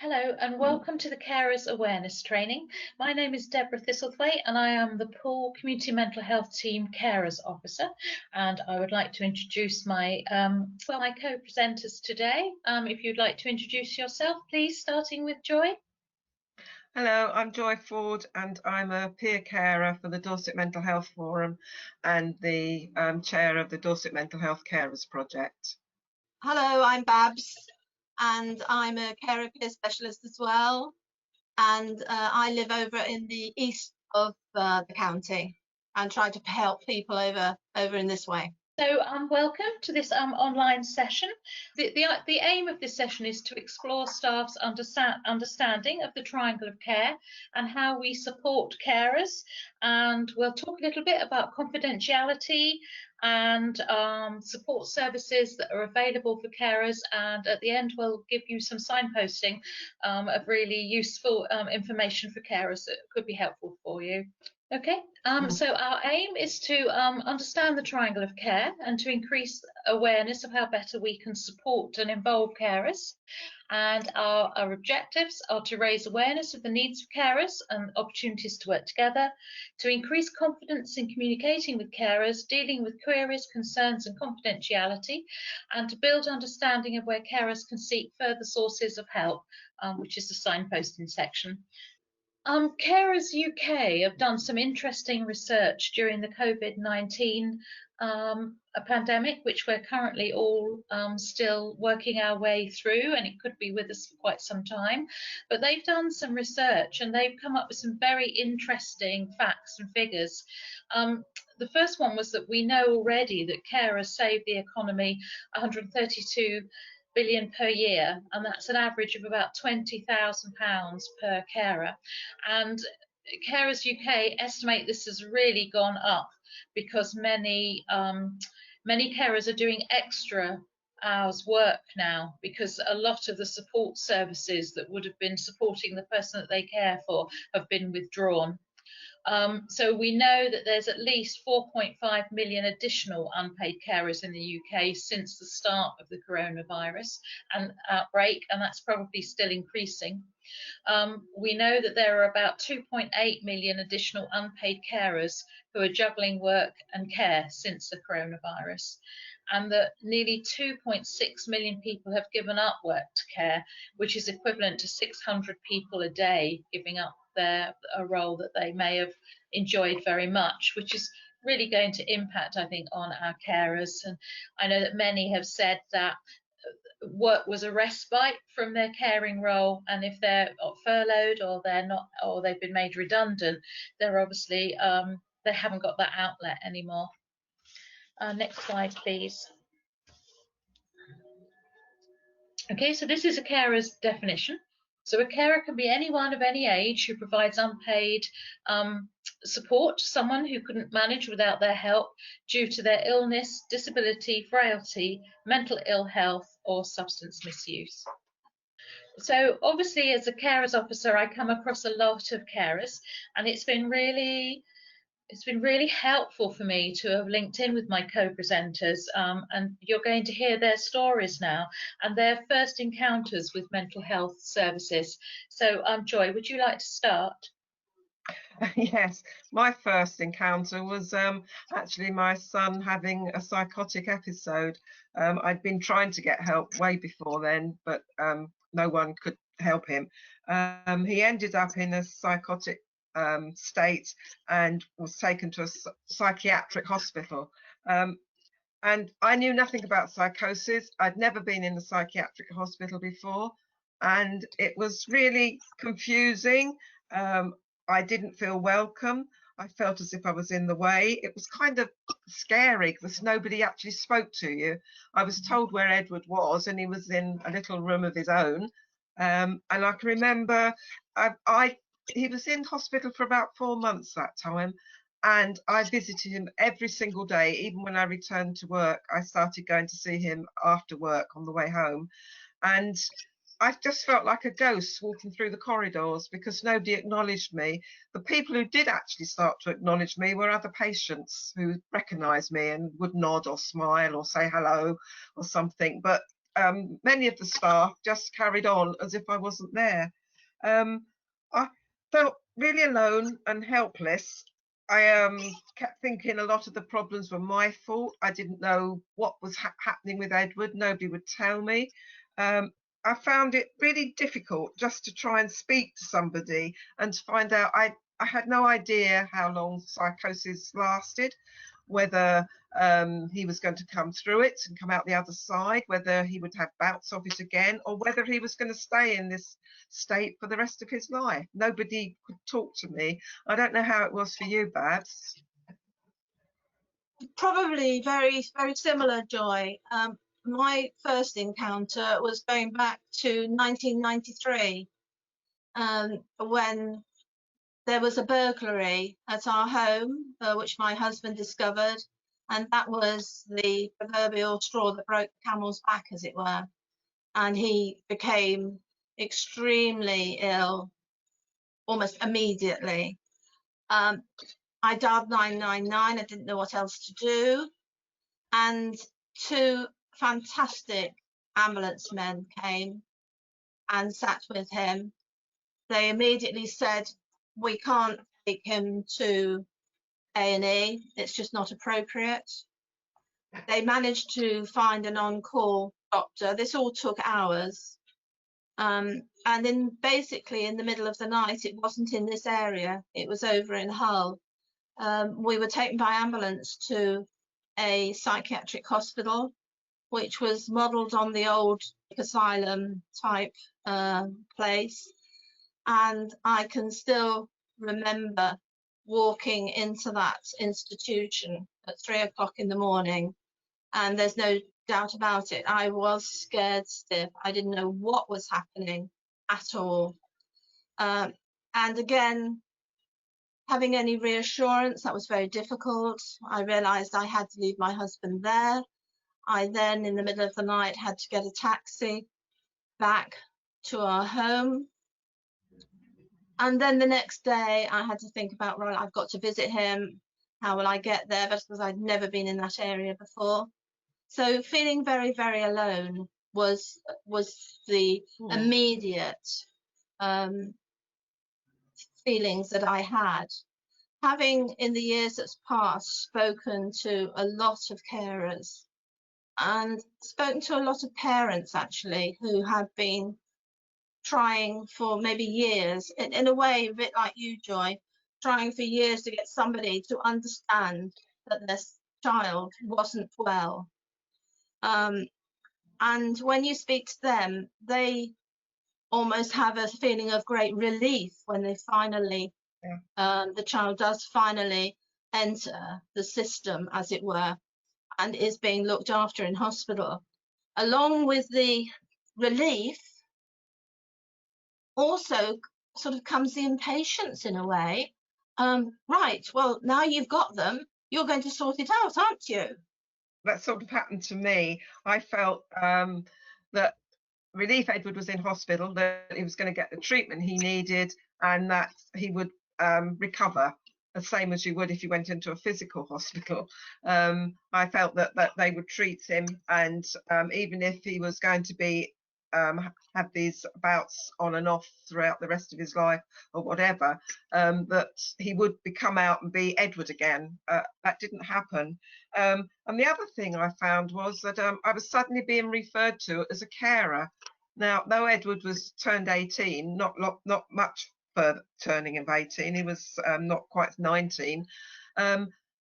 Hello and welcome to the Carers Awareness Training. My name is Deborah Thistlethwaite and I am the Poole Community Mental Health Team Carers Officer, and I would like to introduce my co-presenters today. If you'd like to introduce yourself, please, starting with Joy. Hello, I'm Joy Ford and I'm a peer carer for the Dorset Mental Health Forum and the chair of the Dorset Mental Health Carers Project. Hello, I'm Babs and I'm a carer peer specialist as well, and I live over in the east of the county and try to help people over in this way. So welcome to this online session. The aim of this session is to explore staff's understanding of the triangle of care and how we support carers, and we'll talk a little bit about confidentiality and support services that are available for carers, and at the end we'll give you some signposting of really useful information for carers that could be helpful for you. Okay, so our aim is to understand the triangle of care and to increase awareness of how better we can support and involve carers. And our objectives are to raise awareness of the needs of carers and opportunities to work together, to increase confidence in communicating with carers, dealing with queries, concerns and confidentiality, and to build understanding of where carers can seek further sources of help, which is the signposting section. Carers UK have done some interesting research during the COVID-19 pandemic, which we're currently all still working our way through, and it could be with us for quite some time. But they've done some research and they've come up with some very interesting facts and figures. The first one was that we know already that carers save the economy 132 billion per year, and that's an average of about £20,000 per carer. And Carers UK estimate this has really gone up because many carers are doing extra hours work now, because a lot of the support services that would have been supporting the person that they care for have been withdrawn. So we know that there's at least 4.5 million additional unpaid carers in the UK since the start of the coronavirus and outbreak, and that's probably still increasing. We know that there are about 2.8 million additional unpaid carers who are juggling work and care since the coronavirus, and that nearly 2.6 million people have given up work to care, which is equivalent to 600 people a day giving up a role that they may have enjoyed very much, which is really going to impact, I think, on our carers. And I know that many have said that work was a respite from their caring role, and if they're furloughed or they're not, or they've been made redundant, they're obviously they haven't got that outlet anymore. Next slide, please. Okay, so this is a carer's definition. So a carer can be anyone of any age who provides unpaid support to someone who couldn't manage without their help due to their illness, disability, frailty, mental ill health or substance misuse. So obviously as a carers officer I come across a lot of carers, and it's been really helpful for me to have linked in with my co-presenters, and you're going to hear their stories now and their first encounters with mental health services. So Joy, would you like to start? Yes, my first encounter was actually my son having a psychotic episode. I'd been trying to get help way before then, but no one could help him. He ended up in a psychotic state and was taken to a psychiatric hospital, and I knew nothing about psychosis. I'd never been in a psychiatric hospital before, and it was really confusing. I didn't feel welcome. I felt as if I was in the way. It was kind of scary because nobody actually spoke to you. I was told where Edward was, and he was in a little room of his own, and I can remember he was in hospital for about 4 months that time, and I visited him every single day. Even when I returned to work, I started going to see him after work on the way home, and I just felt like a ghost walking through the corridors because nobody acknowledged me. The people who did actually start to acknowledge me were other patients who recognised me and would nod or smile or say hello or something, but many of the staff just carried on as if I wasn't there. I felt really alone and helpless. I kept thinking a lot of the problems were my fault. I didn't know what was happening with Edward. Nobody would tell me. I found it really difficult just to try and speak to somebody and to find out. I had no idea how long psychosis lasted, whether he was going to come through it and come out the other side, whether he would have bouts of it again, or whether he was going to stay in this state for the rest of his life. Nobody could talk to me. I don't know how it was for you, Babs. Probably very, very similar, Joy. My first encounter was going back to 1993, when there was a burglary at our home, which my husband discovered, and that was the proverbial straw that broke the camel's back, as it were. And he became extremely ill almost immediately. I dialed 999. I didn't know what else to do. And two fantastic ambulance men came and sat with him. They immediately said, we can't take him to A&E. It's just not appropriate. They managed to find an on-call doctor. This all took hours. And then basically in the middle of the night, it wasn't in this area, it was over in Hull. We were taken by ambulance to a psychiatric hospital, which was modelled on the old asylum type place. And I can still remember walking into that institution at 3 o'clock in the morning, and there's no doubt about it, I was scared stiff. I didn't know what was happening at all. And again, having any reassurance, that was very difficult. I realised I had to leave my husband there. I then, in the middle of the night, had to get a taxi back to our home. And then the next day, I had to think about, right, I've got to visit him. How will I get there? Because I'd never been in that area before. So feeling very, very alone was the immediate feelings that I had. Having, in the years that's passed, spoken to a lot of carers and spoken to a lot of parents, actually, who have been trying for maybe years, in a way a bit like you, Joy, trying for years to get somebody to understand that their child wasn't well. And when you speak to them, they almost have a feeling of great relief when they finally, the child does finally enter the system, as it were, and is being looked after in hospital. Along with the relief, also sort of comes the impatience in a way. Right, well, now you've got them, you're going to sort it out, aren't you? That sort of happened to me. I felt that Relief Edward was in hospital, that he was going to get the treatment he needed, and that he would recover the same as you would if you went into a physical hospital. I felt that they would treat him, and even if he was going to be have these bouts on and off throughout the rest of his life or whatever, that he would come out and be Edward again. That didn't happen. And the other thing I found was that I was suddenly being referred to as a carer. Now, though Edward was turned 18, not much further turning of 18, he was not quite 19,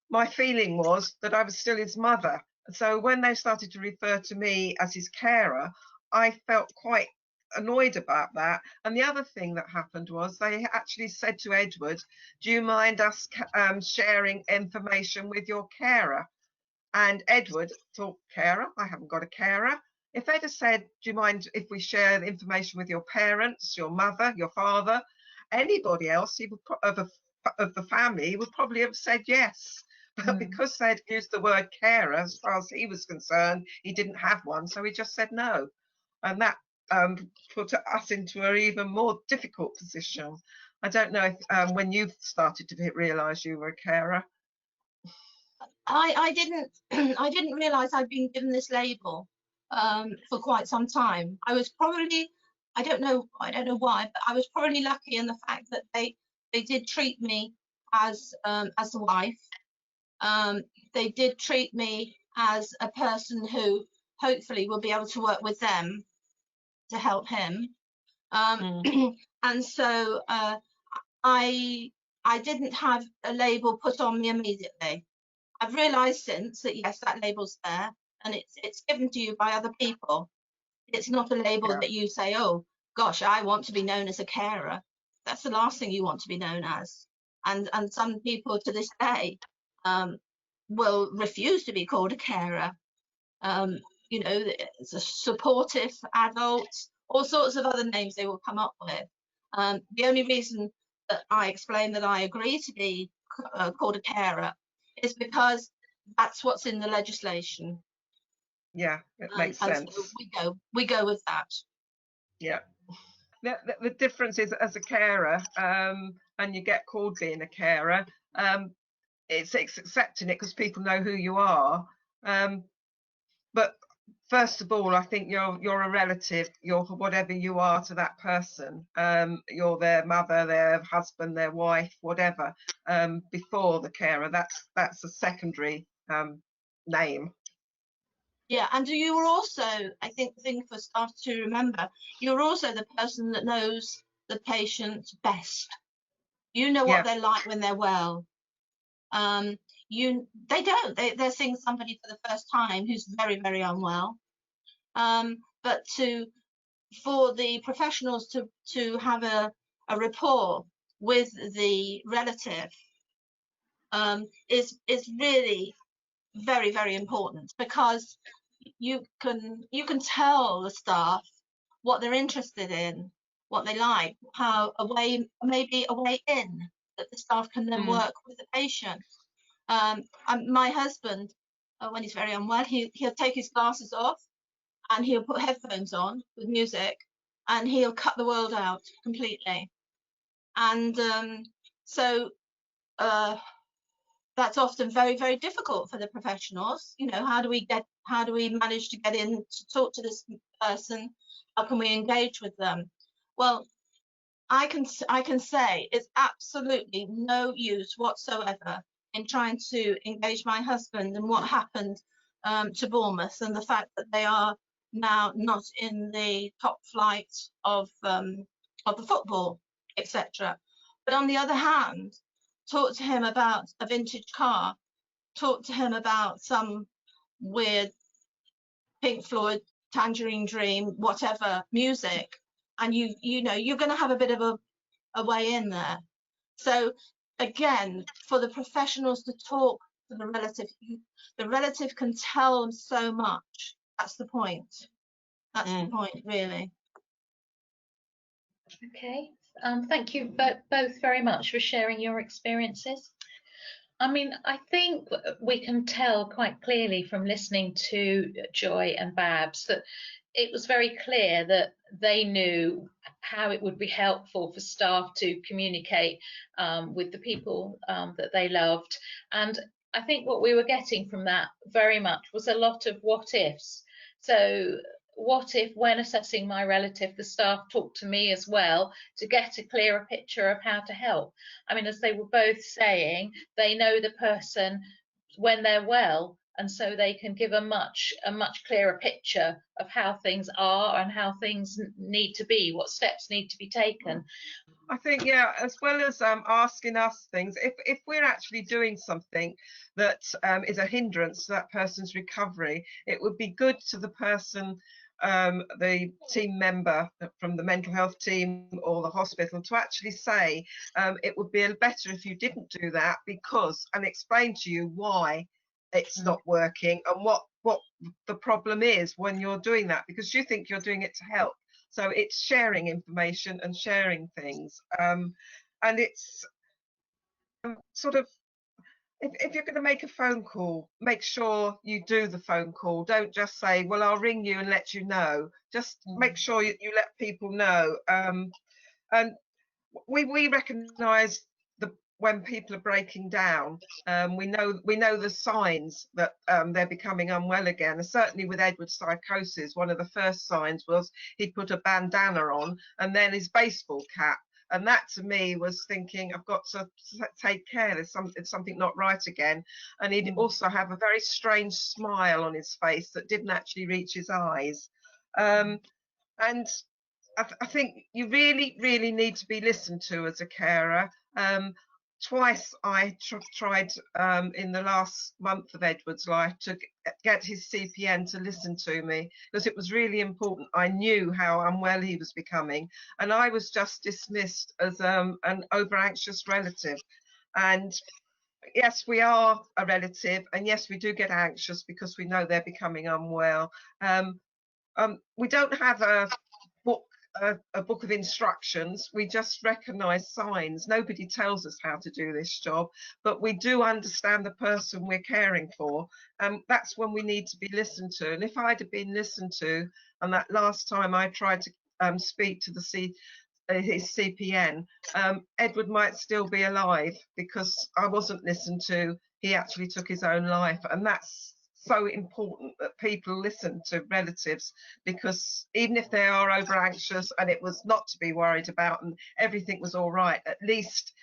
my feeling was that I was still his mother. So when they started to refer to me as his carer, I felt quite annoyed about that. And the other thing that happened was they actually said to Edward, do you mind us sharing information with your carer? And Edward thought, carer? I haven't got a carer. If they'd have said, do you mind if we share the information with your parents, your mother, your father, anybody else he would, of the family would probably have said yes. But because they'd used the word carer, as far as he was concerned, he didn't have one, so he just said no. And that put us into an even more difficult position. I don't know if when you started to realise you were a carer. I didn't I didn't realise I'd been given this label for quite some time. I was probably, I don't know why, but I was probably lucky in the fact that they did treat me as the wife. They did treat me as a person who hopefully will be able to work with them to help him. And so I didn't have a label put on me immediately. I've realised since that yes, that label's there, and it's given to you by other people. It's not a label that you say, oh gosh, I want to be known as a carer. That's the last thing you want to be known as. And some people to this day will refuse to be called a carer. You know, it's a supportive adult, all sorts of other names they will come up with. The only reason that I explain that I agree to be called a carer is because that's what's in the legislation. Yeah, it makes sense. So we go with that. Yeah. The difference is, as a carer, and you get called being a carer, it's accepting it because people know who you are. But first of all, I think you're a relative. You're whatever you are to that person. You're their mother, their husband, their wife, whatever. Before the carer, that's a secondary name. Yeah, and you were also, I think, the thing for staff to remember, you're also the person that knows the patient best. You know what they're like when they're well. They're seeing somebody for the first time who's very, very unwell. But for the professionals to have a rapport with the relative is really very, very important, because you can tell the staff what they're interested in, what they like, how maybe a way in that the staff can then work with the patient. My husband, when he's very unwell, he'll take his glasses off and he'll put headphones on with music and he'll cut the world out completely. And so that's often very, very difficult for the professionals. You know, how do we manage to get in to talk to this person? How can we engage with them? Well, I can say it's absolutely no use whatsoever in trying to engage my husband and what happened to Bournemouth, and the fact that they are now not in the top flight of the football, etc. But on the other hand, talk to him about a vintage car, talk to him about some weird Pink Floyd, Tangerine Dream, whatever music, and you know you're going to have a bit of a way in there. So again, for the professionals to talk to the relative can tell them so much. That's the point. That's the point, really. Okay, thank you both very much for sharing your experiences. I mean, I think we can tell quite clearly from listening to Joy and Babs that it was very clear that they knew how it would be helpful for staff to communicate with the people that they loved. And I think what we were getting from that very much was a lot of what ifs. So what if, when assessing my relative, the staff talked to me as well to get a clearer picture of how to help? I mean, as they were both saying, they know the person when they're well, and so they can give a much clearer picture of how things are and how things need to be, what steps need to be taken. I think, yeah, as well as asking us things, if we're actually doing something that is a hindrance to that person's recovery, it would be good to the person, the team member from the mental health team or the hospital, to actually say it would be better if you didn't do that because, and explain to you why it's not working and what the problem is when you're doing that, because you think you're doing it to help. So it's sharing information and sharing things, and it's sort of, if you're going to make a phone call, make sure you do the phone call. Don't just say, well, I'll ring you and let you know. Just make sure you let people know. And we recognise when people are breaking down, we know the signs that they're becoming unwell again. And certainly with Edward's psychosis, one of the first signs was he'd put a bandana on and then his baseball cap. And that to me was thinking, I've got to take care, there's something not right again. And he'd also have a very strange smile on his face that didn't actually reach his eyes. And I think you really, really need to be listened to as a carer. Twice I tried in the last month of Edward's life to get his CPN to listen to me, because it was really important. I knew how unwell he was becoming, and I was just dismissed as an over anxious relative. And yes, we are a relative, and yes, we do get anxious because we know they're becoming unwell. We don't have a book of instructions. We just recognize signs. Nobody tells us how to do this job, but we do understand the person we're caring for, and that's when we need to be listened to. And if I'd have been listened to, and that last time I tried to speak to his CPN, Edward might still be alive, because I wasn't listened to. He actually took his own life, and that's so important that people listen to relatives, because even if they are over anxious and it was not to be worried about and everything was all right, at least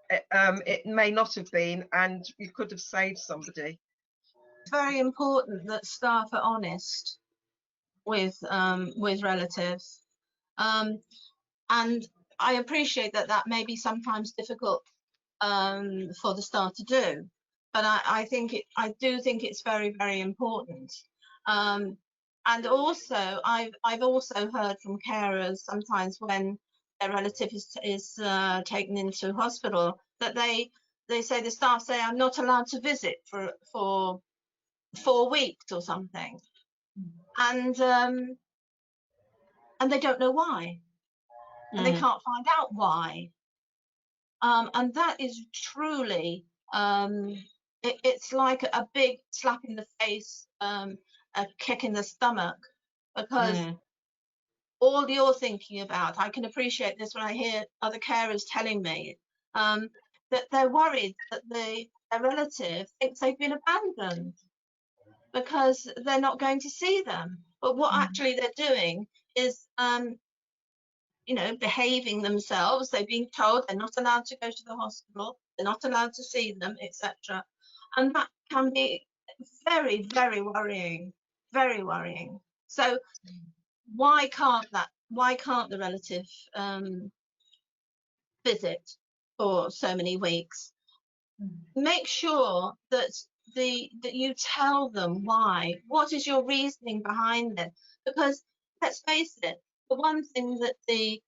it may not have been, and you could have saved somebody. It's very important that staff are honest with relatives, and I appreciate that may be sometimes difficult for the staff to do, but I do think it's very, very important. And also, I've also heard from carers sometimes when their relative is taken into hospital, that they say, the staff say, I'm not allowed to visit for 4 weeks or something, and they don't know why, and they can't find out why. And that is truly, it's like a big slap in the face, a kick in the stomach, because all you're thinking about, I can appreciate this when I hear other carers telling me that they're worried that their relative thinks they've been abandoned because they're not going to see them. But what actually they're doing is behaving themselves. They're being told they're not allowed to go to the hospital, they're not allowed to see them, etc. And that can be very, very worrying, very worrying. So why can't the relative visit for so many weeks? Make sure that you tell them why. What is your reasoning behind it? Because let's face it, the one thing that the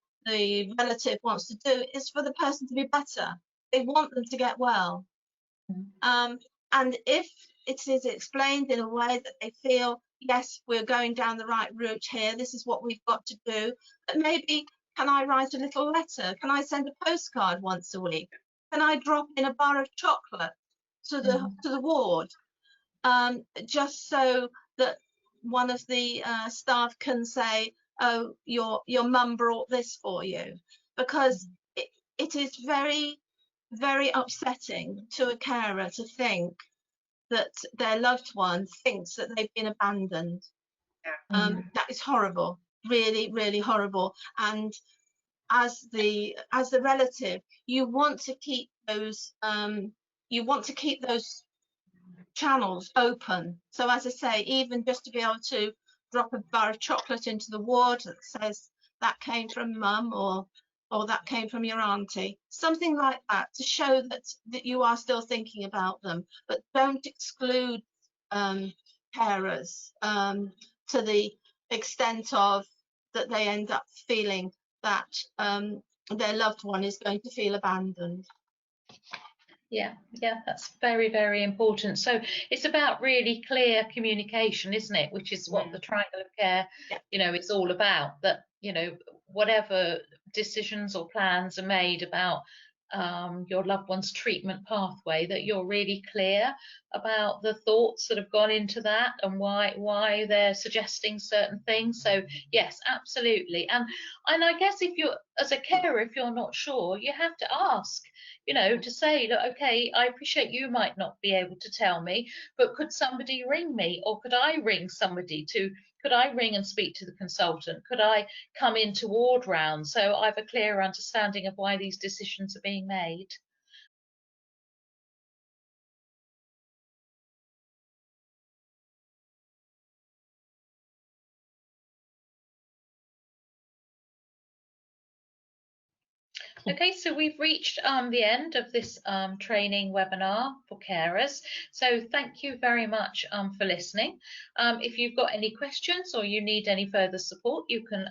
relative wants to do is for the person to be better. They want them to get well. And if it is explained in a way that they feel, yes, we're going down the right route here, this is what we've got to do, but maybe, can I write a little letter? Can I send a postcard once a week? Can I drop in a bar of chocolate to the ward, just so that one of the staff can say, oh, your mum brought this for you? Because it is very, very upsetting to a carer to think that their loved one thinks that they've been abandoned. That is horrible, really, really horrible. And as the relative, you want to keep those channels open. So as I say, even just to be able to drop a bar of chocolate into the ward that says that came from mum, or that came from your auntie, something like that, to show that you are still thinking about them. But don't exclude carers to the extent of that they end up feeling that their loved one is going to feel abandoned. Yeah, that's very, very important. So it's about really clear communication, isn't it? Which is what the triangle of care, it's all about. That, whatever decisions or plans are made about your loved one's treatment pathway, that you're really clear about the thoughts that have gone into that and why they're suggesting certain things. So yes, absolutely. And I guess if you're as a carer, if you're not sure, you have to ask, you know, to say, look, okay, I appreciate you might not be able to tell me, but could somebody ring me, or could I ring somebody to, could I ring and speak to the consultant? Could I come into ward round so I have a clearer understanding of why these decisions are being made? Okay, so we've reached the end of this training webinar for carers. So thank you very much for listening. If you've got any questions or you need any further support, you can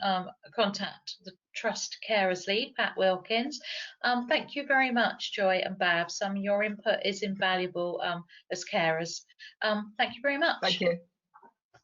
contact the Trust Carers Lead, Pat Wilkins. Thank you very much, Joy and Babs. Your input is invaluable as carers. Thank you very much. Thank you.